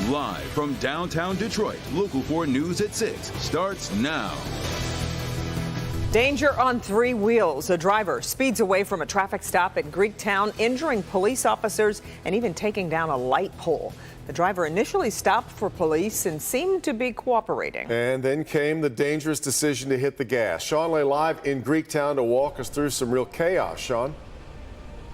Live from downtown Detroit, Local 4 News at 6 starts now. Danger on three wheels. A driver speeds away from a traffic stop at Greektown, injuring police officers and even taking down a light pole. The driver initially stopped for police and seemed to be cooperating. And then came the dangerous decision to hit the gas. Sean lay live in Greektown to walk us through some real chaos. Sean?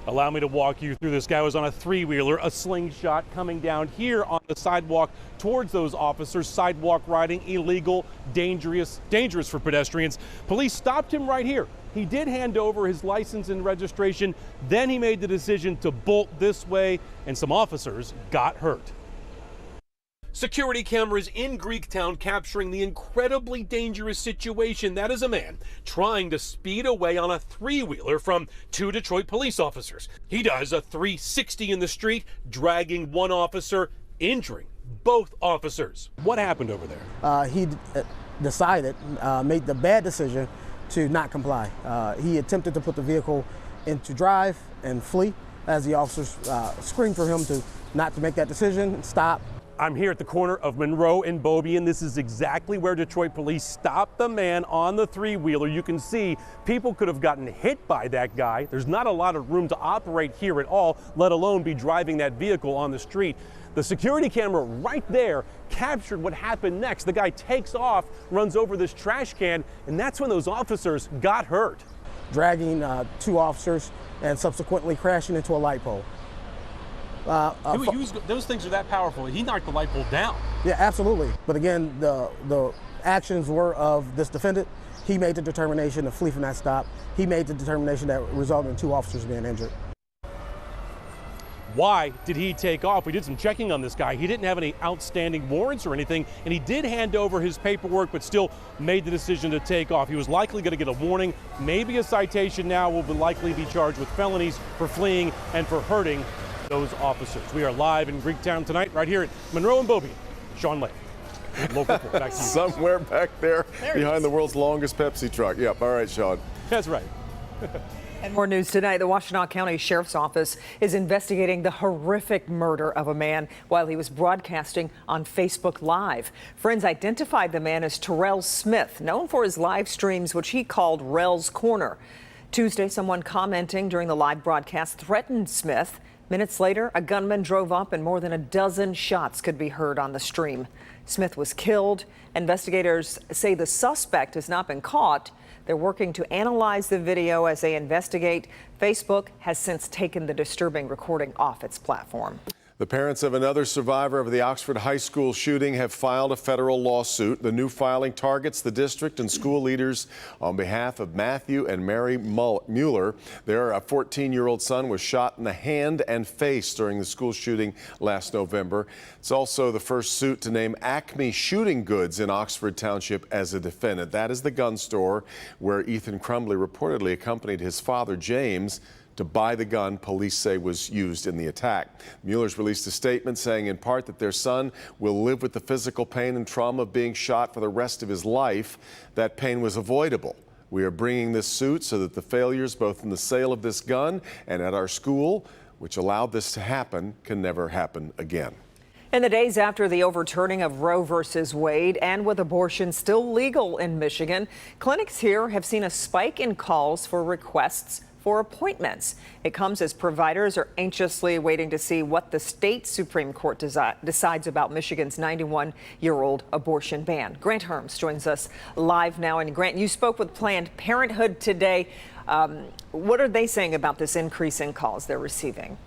Allow me to walk you through this. Guy was on a three-wheeler, a slingshot, coming down here on the sidewalk towards those officers. Sidewalk riding, illegal, dangerous for pedestrians. Police stopped him right here. He did hand over his license and registration. Then he made the decision to bolt this way, and some officers got hurt. Security cameras in Greektown capturing the incredibly dangerous situation. That is a man trying to speed away on a three-wheeler from two Detroit police officers. He does a 360 in the street, dragging one officer, injuring both officers. What happened over there? He decided, made the bad decision to not comply. He attempted to put the vehicle into drive and flee as the officers screamed for him to not to make that decision, stop. I'm here at the corner of Monroe and Bobby, and this is exactly where Detroit police stopped the man on the three-wheeler. You can see people could have gotten hit by that guy. There's not a lot of room to operate here at all, let alone be driving that vehicle on the street. The security camera right there captured what happened next. The guy takes off, runs over this trash can, and that's when those officers got hurt. Dragging two officers and subsequently crashing into a light pole. Those things are that powerful. He knocked the light pole down. Yeah, absolutely. But again, the actions were of this defendant. He made the determination to flee from that stop. He made the determination that resulted in two officers being injured. Why did he take off? We did some checking on this guy. He didn't have any outstanding warrants or anything, and he did hand over his paperwork, but still made the decision to take off. He was likely going to get a warning, maybe a citation. Now will likely be charged with felonies for fleeing and for hurting those officers. We are live in Greektown tonight, right here at Monroe and Bobby. Sean Lake, Local 4, back to you. Somewhere back there behind the world's longest Pepsi truck. Yep, all right, Sean. That's right. And more news tonight. The Washtenaw County Sheriff's Office is investigating the horrific murder of a man while he was broadcasting on Facebook Live. Friends identified the man as Terrell Smith, known for his live streams, which he called Rel's Corner. Tuesday, someone commenting during the live broadcast threatened Smith. Minutes later, a gunman drove up and more than a dozen shots could be heard on the stream. Smith was killed. Investigators say the suspect has not been caught. They're working to analyze the video as they investigate. Facebook has since taken the disturbing recording off its platform. The parents of another survivor of the Oxford High School shooting have filed a federal lawsuit. The new filing targets the district and school leaders on behalf of Matthew and Mary Mueller. Their 14-year-old son was shot in the hand and face during the school shooting last November. It's also the first suit to name Acme Shooting Goods in Oxford Township as a defendant. That is the gun store where Ethan Crumbley reportedly accompanied his father, James, to buy the gun police say was used in the attack. Mueller's released a statement saying in part that their son will live with the physical pain and trauma of being shot for the rest of his life. That pain was avoidable. We are bringing this suit so that the failures both in the sale of this gun and at our school, which allowed this to happen, can never happen again. In the days after the overturning of Roe versus Wade and with abortion still legal in Michigan, clinics here have seen a spike in calls for requests for appointments. It comes as providers are anxiously waiting to see what the state Supreme Court decides about Michigan's 91-year-old abortion ban. Grant Herms joins us live now. And Grant, you spoke with Planned Parenthood today. What are they saying about this increase in calls they're receiving?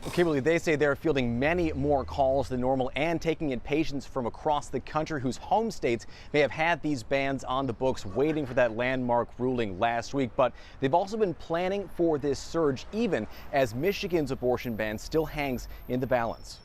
Well, Kimberly, they say they're fielding many more calls than normal and taking in patients from across the country whose home states may have had these bans on the books waiting for that landmark ruling last week. But they've also been planning for this surge even as Michigan's abortion ban still hangs in the balance.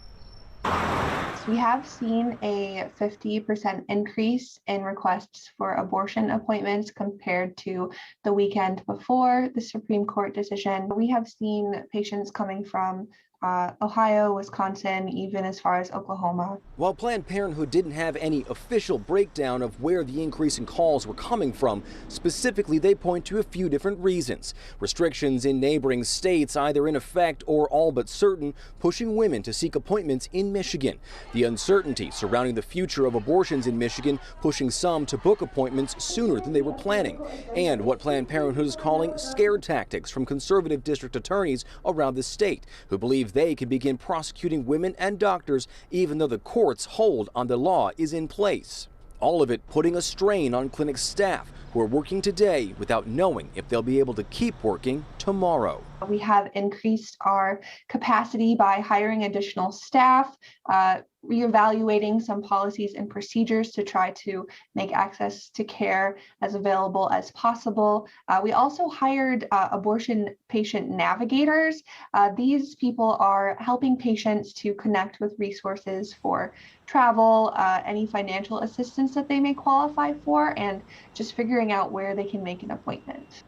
We have seen a 50% increase in requests for abortion appointments compared to the weekend before the Supreme Court decision. We have seen patients coming from Ohio, Wisconsin, even as far as Oklahoma. While Planned Parenthood didn't have any official breakdown of where the increase in calls were coming from, specifically they point to a few different reasons. Restrictions in neighboring states either in effect or all but certain, pushing women to seek appointments in Michigan. The uncertainty surrounding the future of abortions in Michigan, pushing some to book appointments sooner than they were planning. And what Planned Parenthood is calling scare tactics from conservative district attorneys around the state, who believe they can begin prosecuting women and doctors even though the court's hold on the law is in place. All of it putting a strain on clinic staff who are working today without knowing if they'll be able to keep working tomorrow. We have increased our capacity by hiring additional staff, reevaluating some policies and procedures to try to make access to care as available as possible. We also hired abortion patient navigators. These people are helping patients to connect with resources for travel, any financial assistance that they may qualify for, and just figuring out where they can make an appointment.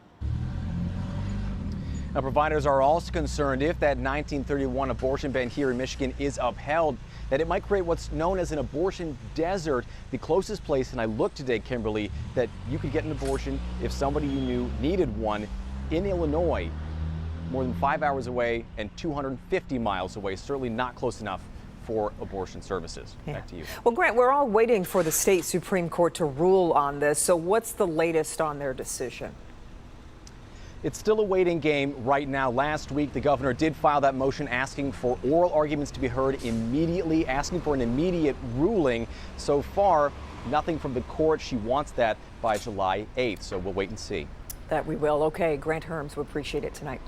Now, providers are also concerned if that 1931 abortion ban here in Michigan is upheld, that it might create what's known as an abortion desert, the closest place, and I looked today, Kimberly, that you could get an abortion if somebody you knew needed one in Illinois, more than 5 hours away and 250 miles away, certainly not close enough for abortion services. Yeah. Back to you. Well, Grant, we're all waiting for the state Supreme Court to rule on this. So what's the latest on their decision? It's still a waiting game right now. Last week, the governor did file that motion asking for oral arguments to be heard immediately, asking for an immediate ruling. So far, nothing from the court. She wants that by July 8th, so we'll wait and see. That we will. Okay, Grant Herms, we appreciate it tonight.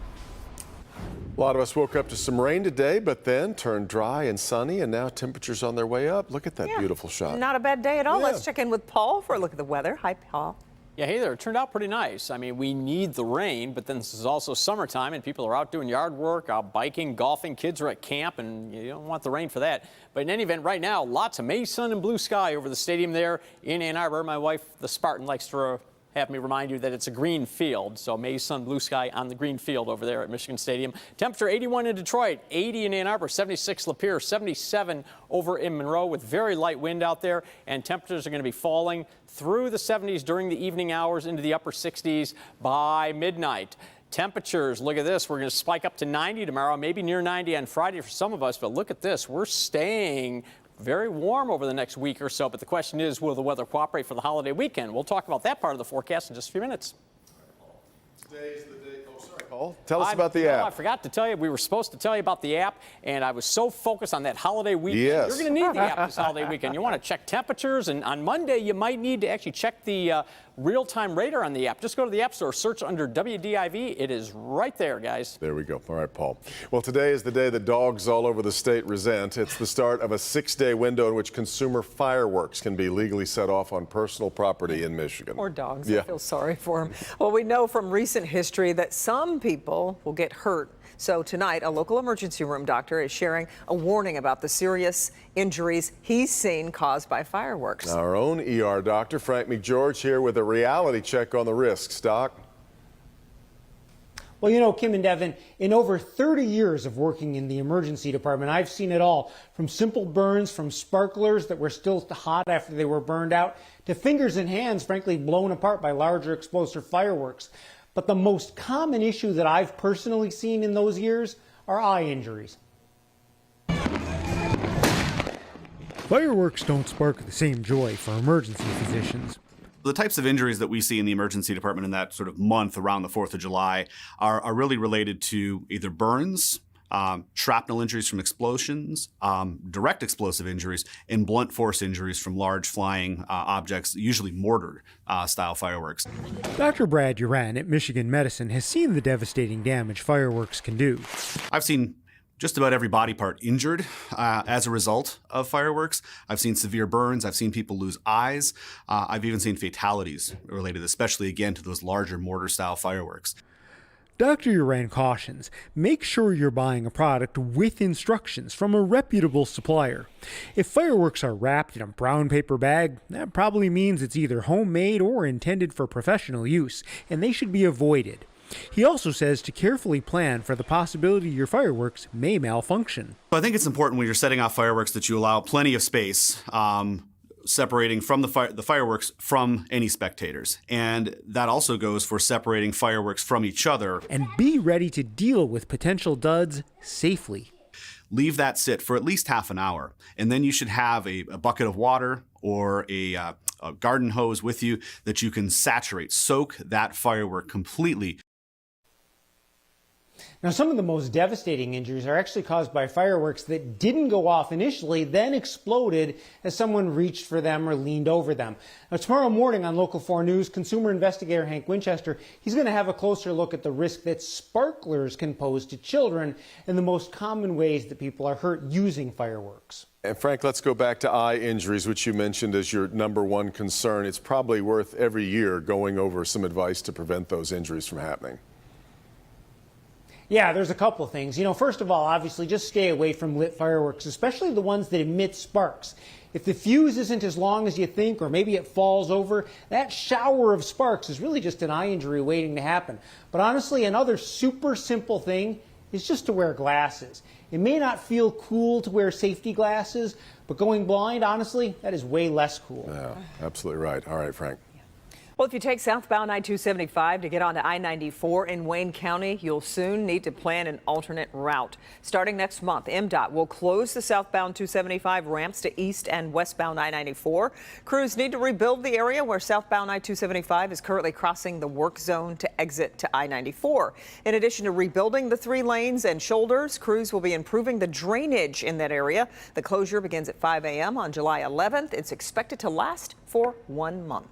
A lot of us woke up to some rain today, but then turned dry and sunny, and now temperatures on their way up. Look at that beautiful shot. Not a bad day at all. Yeah. Let's check in with Paul for a look at the weather. Hi, Paul. Yeah, hey there. It turned out pretty nice. I mean, we need the rain, but then this is also summertime and people are out doing yard work, out biking, golfing, kids are at camp, and you don't want the rain for that. But in any event, right now, lots of May sun and blue sky over the stadium there in Ann Arbor. My wife, the Spartan, likes to have me remind you that it's a green field. So May sun, blue sky on the green field over there at Michigan Stadium. Temperature 81 in Detroit, 80 in Ann Arbor, 76 Lapeer, 77 over in Monroe with very light wind out there. And temperatures are going to be falling through the 70s during the evening hours into the upper 60s by midnight. Temperatures, look at this. We're going to spike up to 90 tomorrow, maybe near 90 on Friday for some of us. But look at this. We're staying very warm over the next week or so, but the question is, will the weather cooperate for the holiday weekend? We'll talk about that part of the forecast in just a few minutes. Today's the day. Oh, sorry, Paul. Tell us about the app. I forgot to tell you, we were supposed to tell you about the app, and I was so focused on that holiday weekend. Yes. You're going to need the app this holiday weekend. You want to check temperatures, and on Monday, you might need to actually check the real-time radar on the app. Just go to the App Store, search under WDIV. It is right there, guys. There we go. All right, Paul. Well, today is the day that dogs all over the state resent. It's the start of a 6-day window in which consumer fireworks can be legally set off on personal property in Michigan. Or dogs. Yeah. I feel sorry for them. Well, we know from recent history that some people will get hurt. So tonight, a local emergency room doctor is sharing a warning about the serious injuries he's seen caused by fireworks. Our own ER doctor, Frank McGeorge, here with a reality check on the risks. Doc? Well, you know, Kim and Devin, in over 30 years of working in the emergency department, I've seen it all, from simple burns from sparklers that were still hot after they were burned out, to fingers and hands, frankly, blown apart by larger explosive fireworks. But the most common issue that I've personally seen in those years are eye injuries. Fireworks don't spark the same joy for emergency physicians. The types of injuries that we see in the emergency department in that sort of month around the 4th of July are really related to either burns, shrapnel injuries from explosions, direct explosive injuries, and blunt force injuries from large flying objects, usually mortar-style fireworks. Dr. Brad Uran at Michigan Medicine has seen the devastating damage fireworks can do. I've seen just about every body part injured as a result of fireworks. I've seen severe burns. I've seen people lose eyes. I've even seen fatalities related, especially, again, to those larger mortar-style fireworks. Dr. Uran cautions, make sure you're buying a product with instructions from a reputable supplier. If fireworks are wrapped in a brown paper bag, that probably means it's either homemade or intended for professional use, and they should be avoided. He also says to carefully plan for the possibility your fireworks may malfunction. I think it's important when you're setting off fireworks that you allow plenty of space separating from the fireworks from any spectators. And that also goes for separating fireworks from each other. And be ready to deal with potential duds safely. Leave that sit for at least half an hour. And then you should have a bucket of water or a garden hose with you that you can soak that firework completely. Now, some of the most devastating injuries are actually caused by fireworks that didn't go off initially, then exploded as someone reached for them or leaned over them. Now, tomorrow morning on Local 4 News, consumer investigator Hank Winchester, he's going to have a closer look at the risk that sparklers can pose to children and the most common ways that people are hurt using fireworks. And Frank, let's go back to eye injuries, which you mentioned as your #1 concern. It's probably worth every year going over some advice to prevent those injuries from happening. Yeah, there's a couple of things. First of all, obviously, just stay away from lit fireworks, especially the ones that emit sparks. If the fuse isn't as long as you think, or maybe it falls over, that shower of sparks is really just an eye injury waiting to happen. But honestly, another super simple thing is just to wear glasses. It may not feel cool to wear safety glasses, but going blind, honestly, that is way less cool. Yeah, absolutely right. All right, Frank. Well, if you take southbound I-275 to get onto I-94 in Wayne County, you'll soon need to plan an alternate route. Starting next month, MDOT will close the southbound 275 ramps to east and westbound I-94. Crews need to rebuild the area where southbound I-275 is currently crossing the work zone to exit to I-94. In addition to rebuilding the 3 lanes and shoulders, crews will be improving the drainage in that area. The closure begins at 5 a.m. on July 11th. It's expected to last for 1 month.